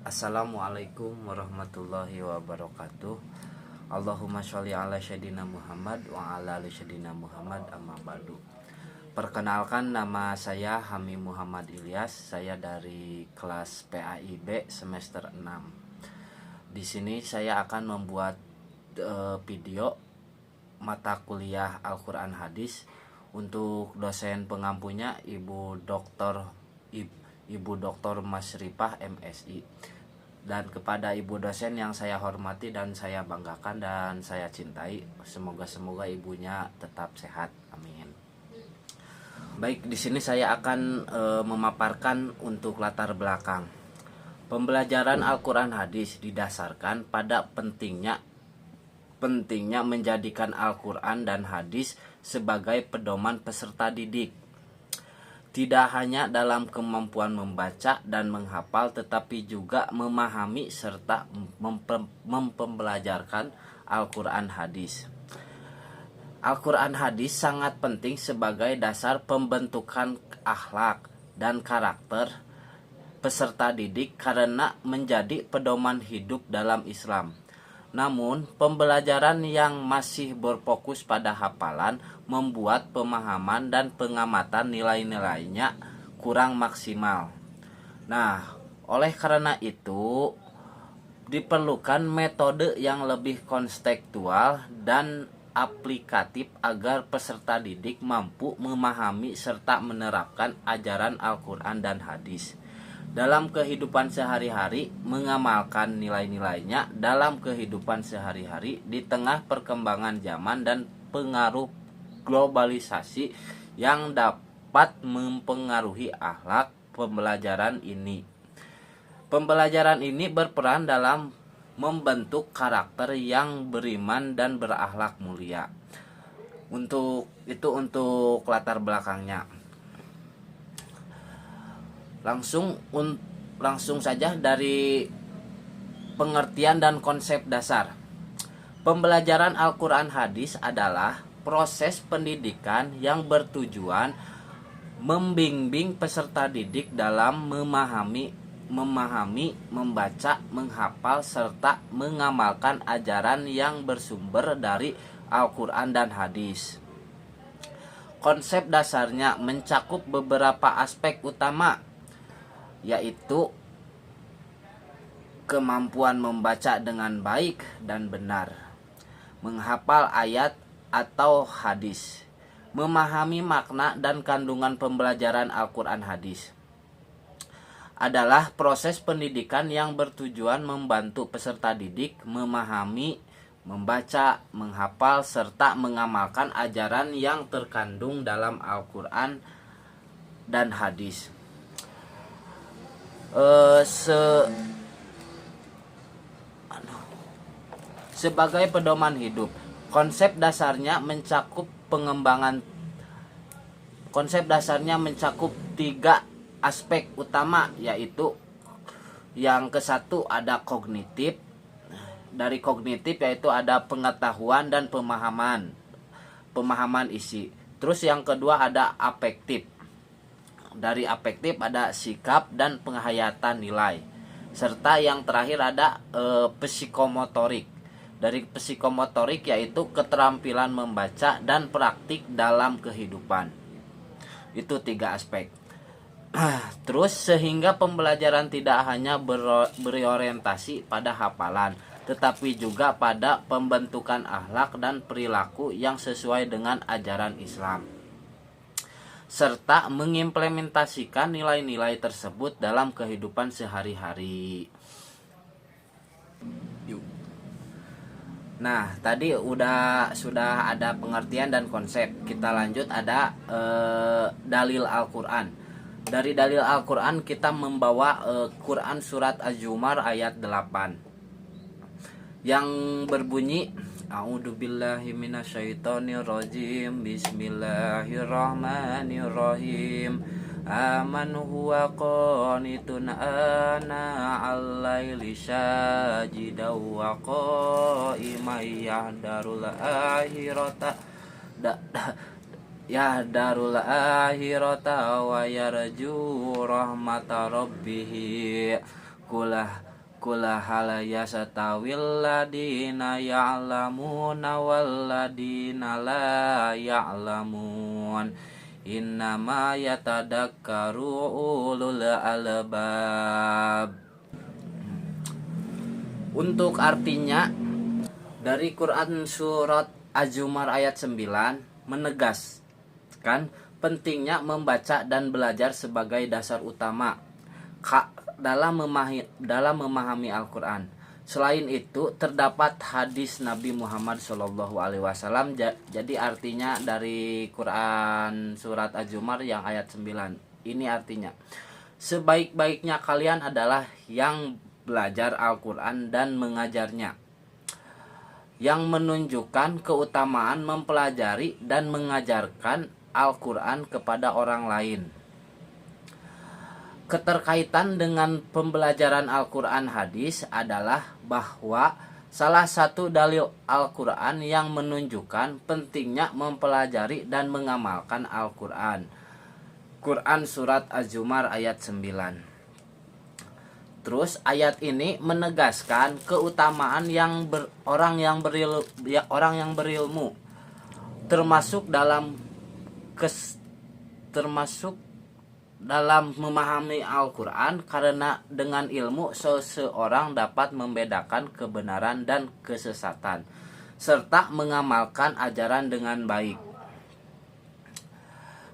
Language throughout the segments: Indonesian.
Assalamualaikum warahmatullahi wabarakatuh. Allahumma sholli ala syadina Muhammad wa ala ali syadina Muhammad amma ba'du. Perkenalkan, nama saya Hamim Muhammad Ilyas. Saya dari kelas PAIB semester 6. Di sini saya akan membuat video mata kuliah Al-Qur'an Hadis untuk dosen pengampunya Ibu Dr. Masripah MSI, dan kepada Ibu dosen yang saya hormati dan saya banggakan dan saya cintai, semoga ibunya tetap sehat, amin. Baik, di sini saya akan memaparkan untuk latar belakang. Pembelajaran Al-Qur'an Hadis didasarkan pada pentingnya menjadikan Al-Qur'an dan hadis sebagai pedoman peserta didik, tidak hanya dalam kemampuan membaca dan menghafal, tetapi juga memahami serta mempembelajarkan Al-Qur'an Hadis. Al-Qur'an Hadis sangat penting sebagai dasar pembentukan akhlak dan karakter peserta didik karena menjadi pedoman hidup dalam Islam. Namun, pembelajaran yang masih berfokus pada hafalan membuat pemahaman dan pengamatan nilai-nilainya kurang maksimal. Nah, oleh karena itu diperlukan metode yang lebih kontekstual dan aplikatif agar peserta didik mampu memahami serta menerapkan ajaran Al-Qur'an dan hadis dalam kehidupan sehari-hari, mengamalkan nilai-nilainya dalam kehidupan sehari-hari di tengah perkembangan zaman dan pengaruh globalisasi yang dapat mempengaruhi akhlak. Pembelajaran ini berperan dalam membentuk karakter yang beriman dan berakhlak mulia. Untuk latar belakangnya. Langsung saja dari pengertian dan konsep dasar. Pembelajaran Al-Qur'an Hadis adalah proses pendidikan yang bertujuan membimbing peserta didik dalam memahami, membaca, menghafal serta mengamalkan ajaran yang bersumber dari Al-Qur'an dan hadis. Konsep dasarnya mencakup beberapa aspek utama, yaitu kemampuan membaca dengan baik dan benar, menghafal ayat atau hadis, memahami makna dan kandungan pembelajaran Al-Qur'an Hadis. Adalah proses pendidikan yang bertujuan membantu peserta didik memahami, membaca, menghafal serta mengamalkan ajaran yang terkandung dalam Al-Qur'an dan hadis. Sebagai pedoman hidup, konsep dasarnya mencakup tiga aspek utama, yaitu yang ke-1 ada kognitif. Dari kognitif yaitu ada pengetahuan dan pemahaman isi. Terus yang kedua ada afektif. Dari afektif ada sikap dan penghayatan nilai. Serta yang terakhir ada psikomotorik. Dari psikomotorik yaitu keterampilan membaca dan praktik dalam kehidupan. Itu 3 aspek. Terus sehingga pembelajaran tidak hanya berorientasi pada hafalan, tetapi juga pada pembentukan akhlak dan perilaku yang sesuai dengan ajaran Islam, serta mengimplementasikan nilai-nilai tersebut dalam kehidupan sehari-hari. Nah, tadi sudah ada pengertian dan konsep. Kita lanjut, ada dalil Al-Qur'an. Dari dalil Al-Qur'an kita membawa Quran surat Az-Zumar ayat 8 yang berbunyi, A'udzubillahi minasyaitonirrajim. Bismillahirrahmanirrahim. Aman huwa qanitun ana al-laili sajidaw wa qa'iman yahdarul akhirata wa yarju rahmata rabbih. qul hal yastawil ladina ya'lamuna wal ladina la ya'lamun innama yatadakkaru ulul albab. Untuk artinya dari Quran surat Az-Zumar ayat 9 menegaskan pentingnya membaca dan belajar sebagai dasar utama dalam memahami Al-Quran. Selain itu terdapat hadis Nabi Muhammad SAW. Jadi artinya dari Quran surat Az-Zumar yang ayat 9 ini artinya, sebaik-baiknya kalian adalah yang belajar Al-Quran dan mengajarnya, yang menunjukkan keutamaan mempelajari dan mengajarkan Al-Quran kepada orang lain. Keterkaitan dengan pembelajaran Al-Quran hadis adalah bahwa salah satu dalil Al-Quran yang menunjukkan pentingnya mempelajari dan mengamalkan Al-Quran. Quran surat Az-Zumar ayat 9. Terus ayat ini menegaskan keutamaan orang yang berilmu termasuk dalam memahami Al-Quran, karena dengan ilmu seseorang dapat membedakan kebenaran dan kesesatan serta mengamalkan ajaran dengan baik.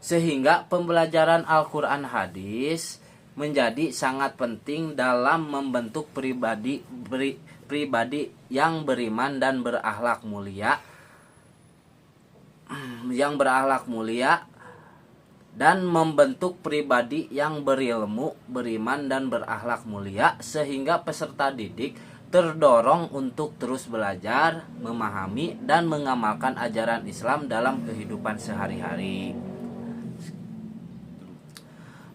Sehingga pembelajaran Al-Quran hadis menjadi sangat penting dalam membentuk pribadi yang beriman dan berakhlak mulia, dan membentuk pribadi yang berilmu, beriman, dan berakhlak mulia, sehingga peserta didik terdorong untuk terus belajar, memahami, dan mengamalkan ajaran Islam dalam kehidupan sehari-hari.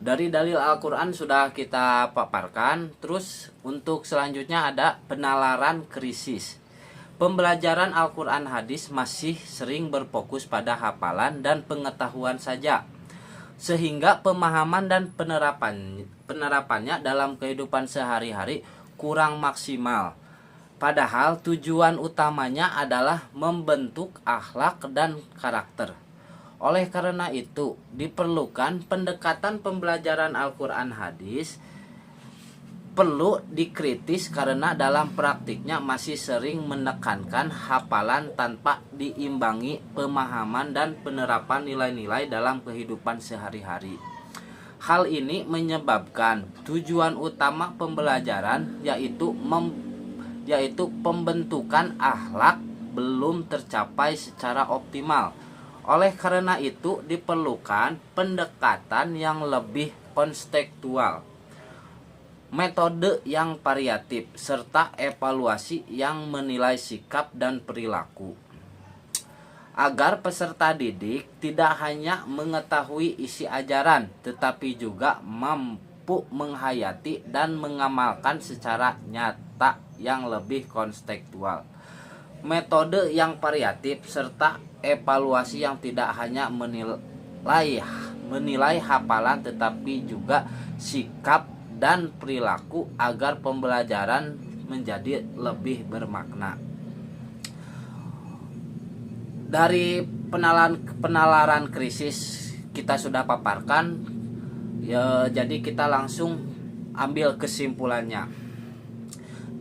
Dari dalil Al-Quran sudah kita paparkan. Terus untuk selanjutnya ada penalaran krisis. Pembelajaran Al-Quran hadis masih sering berfokus pada hafalan dan pengetahuan saja, sehingga pemahaman dan penerapannya dalam kehidupan sehari-hari kurang maksimal. Padahal tujuan utamanya adalah membentuk akhlak dan karakter. Oleh karena itu, diperlukan pendekatan pembelajaran Al-Quran hadis perlu dikritis, karena dalam praktiknya masih sering menekankan hafalan tanpa diimbangi pemahaman dan penerapan nilai-nilai dalam kehidupan sehari-hari. Hal ini menyebabkan tujuan utama pembelajaran yaitu pembentukan akhlak belum tercapai secara optimal. Oleh karena itu diperlukan pendekatan yang lebih konstekstual, metode yang variatif, serta evaluasi yang menilai sikap dan perilaku, agar peserta didik tidak hanya mengetahui isi ajaran, tetapi juga mampu menghayati dan mengamalkan secara nyata yang lebih konstekstual. Metode yang variatif serta evaluasi yang tidak hanya menilai hafalan, tetapi juga sikap dan perilaku, agar pembelajaran menjadi lebih bermakna. Dari penalaran krisis kita sudah paparkan ya, jadi kita langsung ambil kesimpulannya.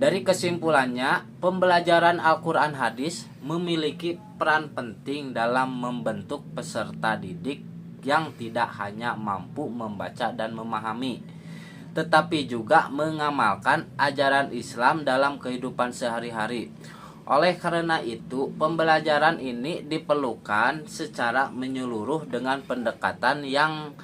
Dari kesimpulannya, pembelajaran Al-Quran hadis memiliki peran penting dalam membentuk peserta didik yang tidak hanya mampu membaca dan memahami, tetapi juga mengamalkan ajaran Islam dalam kehidupan sehari-hari. Oleh karena itu, pembelajaran ini diperlukan secara menyeluruh dengan pendekatan yang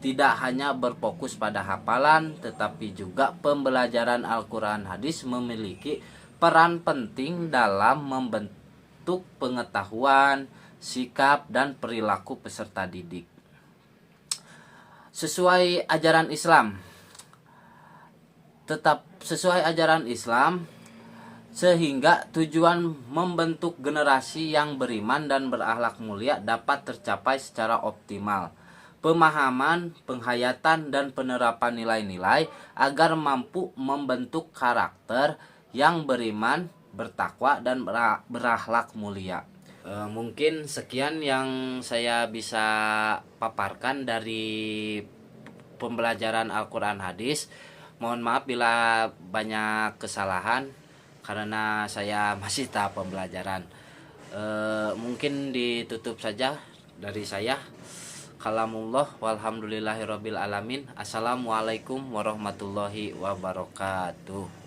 tidak hanya berfokus pada hafalan, tetapi juga pembelajaran Al-Quran hadis memiliki peran penting dalam membentuk pengetahuan, sikap, dan perilaku peserta didik sesuai ajaran Islam. Sehingga tujuan membentuk generasi yang beriman dan berakhlak mulia dapat tercapai secara optimal. pemahaman, penghayatan, dan penerapan nilai-nilai agar mampu membentuk karakter yang beriman, bertakwa, dan berakhlak mulia. Mungkin sekian yang saya bisa paparkan dari pembelajaran Al-Quran hadis. Mohon maaf bila banyak kesalahan karena saya masih tahap pembelajaran. Mungkin ditutup saja dari saya. Kalamullah walhamdulillahirabbil alamin. Assalamualaikum warahmatullahi wabarakatuh.